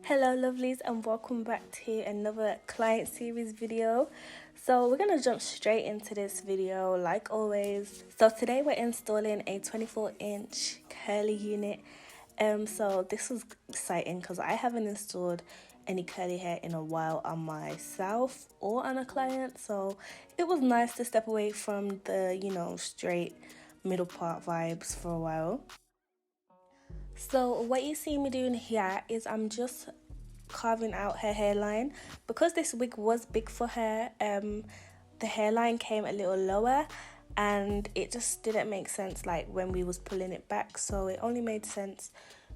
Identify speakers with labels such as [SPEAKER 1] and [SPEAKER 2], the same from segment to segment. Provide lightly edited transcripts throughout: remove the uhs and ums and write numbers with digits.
[SPEAKER 1] Hello lovelies, and welcome back to another client series video. So we're gonna jump straight into this video like always. So today we're installing a 24-inch curly unit. So this was exciting because I haven't installed any curly hair in a while on myself or on a client, so it was nice to step away from the straight middle part vibes for a while. So what you see me doing here is I'm just carving out her hairline. Because this wig was big for her, the hairline came a little lower and it just didn't make sense like when we was pulling it back, so it only made sense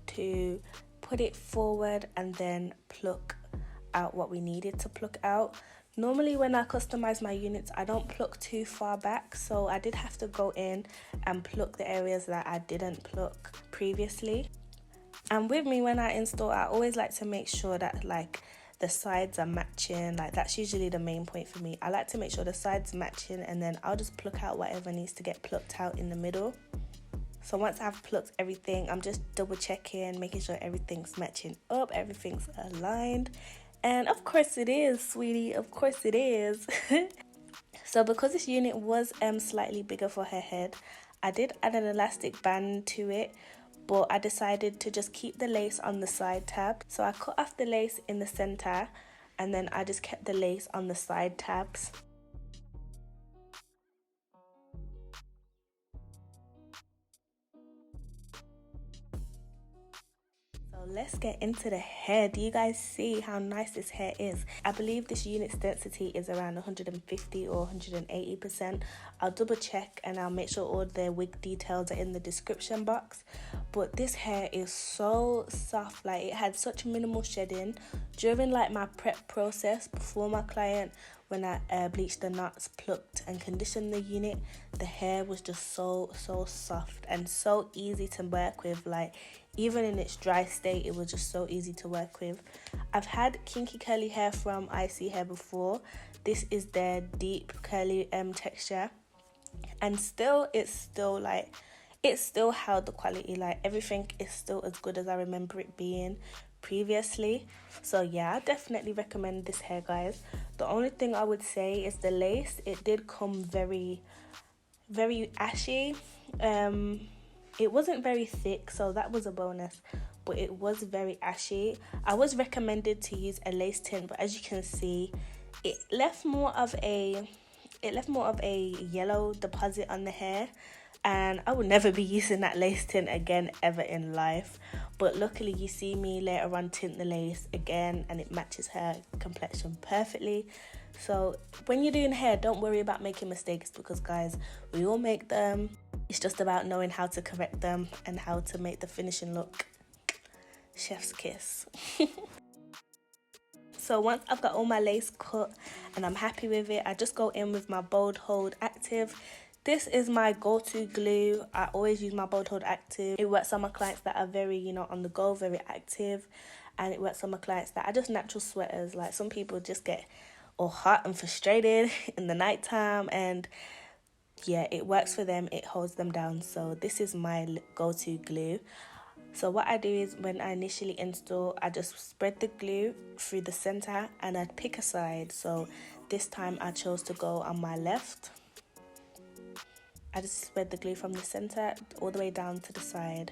[SPEAKER 1] to put it forward and then pluck out what we needed to pluck out. Normally when I customize my units, I don't pluck too far back, so I did have to go in and pluck the areas that I didn't pluck previously. And with me, when I install, I always like to make sure that like the sides are matching. Like that's usually the main point for me. I like to make sure the sides matching, and then I'll just pluck out whatever needs to get plucked out in the middle. So once I've plucked everything, I'm just double checking, making sure everything's matching up, everything's aligned. And of course it is, sweetie, of course it is. So because this unit was slightly bigger for her head, I did add an elastic band to it, but I decided to just keep the lace on the side tab. So I cut off the lace in the center and then I just kept the lace on the side tabs. So let's get into the hair. Do you guys see how nice this hair is? I believe this unit's density is around 150 or 180%. I'll double check and I'll make sure all the wig details are in the description box. But this hair is so soft, like it had such minimal shedding. During like my prep process before my client, when I bleached the knots, plucked and conditioned the unit, the hair was just so soft and so easy to work with. Like even in its dry state, it was just so easy to work with. I've had kinky curly hair from ISee hair before. This is their deep curly texture, and it still held the quality. Like everything is still as good as I remember it being previously. So yeah, I definitely recommend this hair, guys. The only thing I would say is the lace. It did come very ashy. It wasn't very thick, so that was a bonus, but it was very ashy. I was recommended to use a lace tint, but as you can see, it left more of a yellow deposit on the hair, and I would never be using that lace tint again ever in life. But luckily you see me later on tint the lace again and it matches her complexion perfectly. So when you're doing hair, don't worry about making mistakes, because guys, we all make them. It's just about knowing how to correct them and how to make the finishing look chef's kiss. So once I've got all my lace cut and I'm happy with it, I just go in with my Bold Hold Active. This is my go-to glue. I always use my Bold Hold Active. It works on my clients that are very, on the go, very active. And it works on my clients that are just natural sweaters. Like some people just get all hot and frustrated in the nighttime, and yeah, it works for them. It holds them down. So this is my go-to glue. So what I do is when I initially install, I just spread the glue through the center and I pick a side. So this time I chose to go on my left. I just spread the glue from the center all the way down to the side.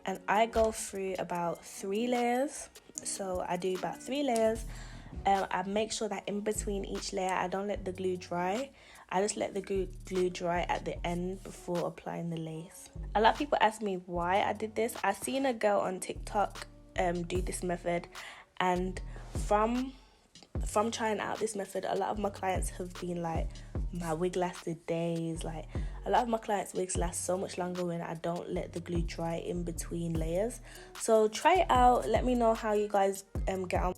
[SPEAKER 1] And I go through about 3 layers. So I do about 3 layers. I make sure that in between each layer, I don't let the glue dry. I just let the glue dry at the end before applying the lace. A lot of people ask me why I did this. I seen a girl on TikTok do this method, and from trying out this method, a lot of my clients have been like, my wig lasted days. Like a lot of my clients' wigs last so much longer when I don't let the glue dry in between layers. So try it out. Let me know how you guys get on.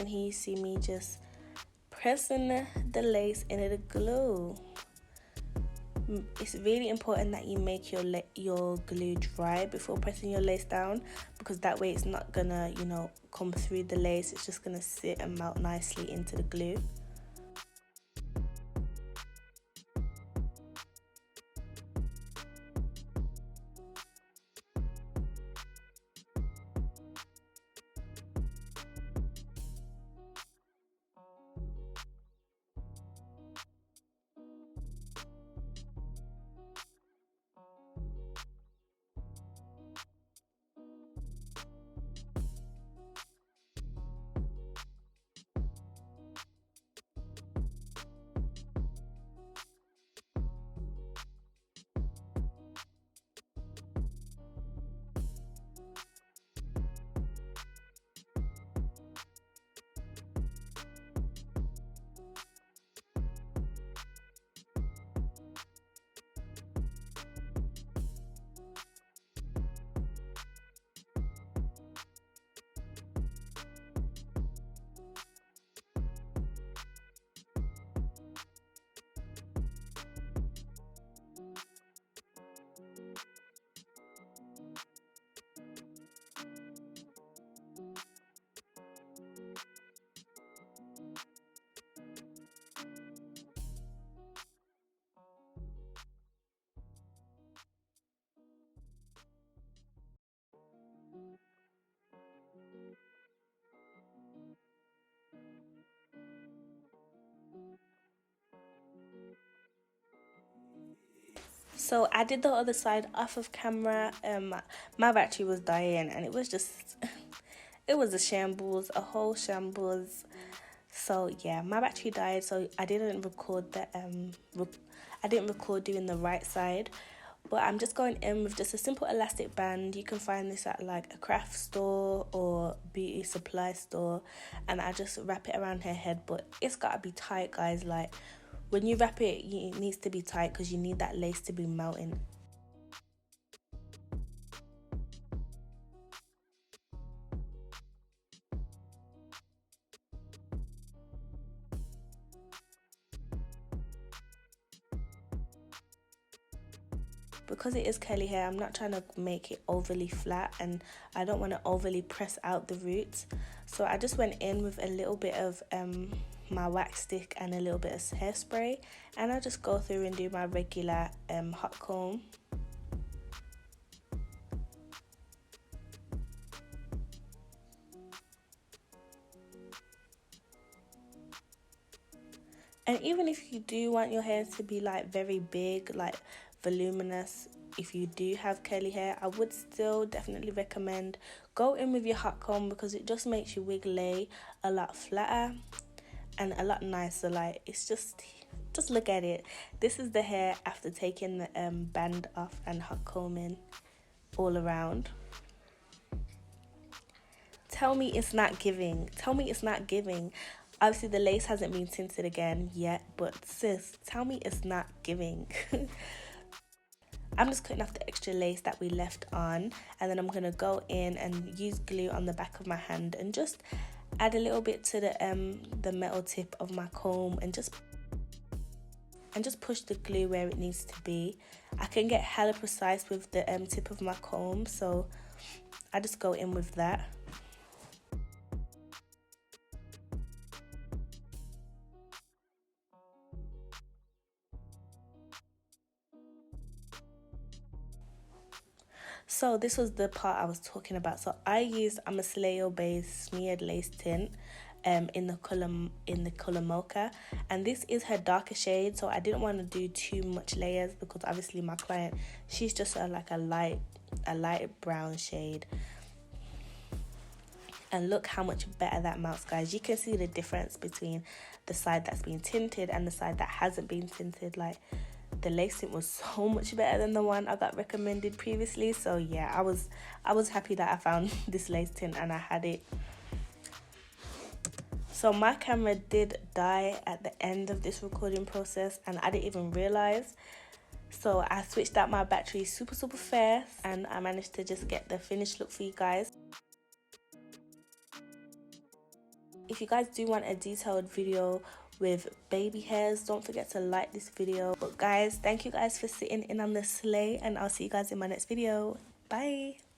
[SPEAKER 1] and here you see me just pressing the lace into the glue. It's really important that you make your glue dry before pressing your lace down, because that way it's not gonna, you know, come through the lace. It's just gonna sit and melt nicely into the glue. So I did the other side off of camera. My battery was dying and it was just, it was a shambles, a whole shambles. So yeah, my battery died, so I didn't record the I didn't record doing the right side. But I'm just going in with just a simple elastic band. You can find this at like a craft store or beauty supply store, and I just wrap it around her head. But it's gotta be tight, guys. Like when you wrap it, it needs to be tight because you need that lace to be melting. Because it is curly hair, I'm not trying to make it overly flat, and I don't want to overly press out the roots. So I just went in with a little bit of my wax stick and a little bit of hairspray, and I just go through and do my regular hot comb. And even if you do want your hair to be like very big, like voluminous, if you do have curly hair, I would still definitely recommend go in with your hot comb, because it just makes your wig lay a lot flatter and a lot nicer. Like it's just look at it. This is the hair after taking the band off and hot combing all around. Tell me it's not giving. Tell me it's not giving. Obviously the lace hasn't been tinted again yet, but sis, tell me it's not giving. I'm just cutting off the extra lace that we left on, and then I'm gonna go in and use glue on the back of my hand and just add a little bit to the metal tip of my comb, and just push the glue where it needs to be. I can get hella precise with the tip of my comb, so I just go in with that. So this was the part I was talking about. So I used Amasillo based smeared lace tint in the color mocha, and this is her darker shade, so I didn't want to do too much layers because obviously my client, she's just like a light brown shade. And look how much better that melts, guys. You can see the difference between the side that's been tinted and the side that hasn't been tinted. Like the lace tint was so much better than the one I got recommended previously. So yeah, I was happy that I found this lace tint and I had it. So my camera did die at the end of this recording process, and I didn't even realize. So I switched out my battery super fast, and I managed to just get the finished look for you guys. if you guys do want a detailed video with baby hairs, don't forget to like this video. But guys, thank you guys for sitting in on the slay, and I'll see you guys in my next video. Bye.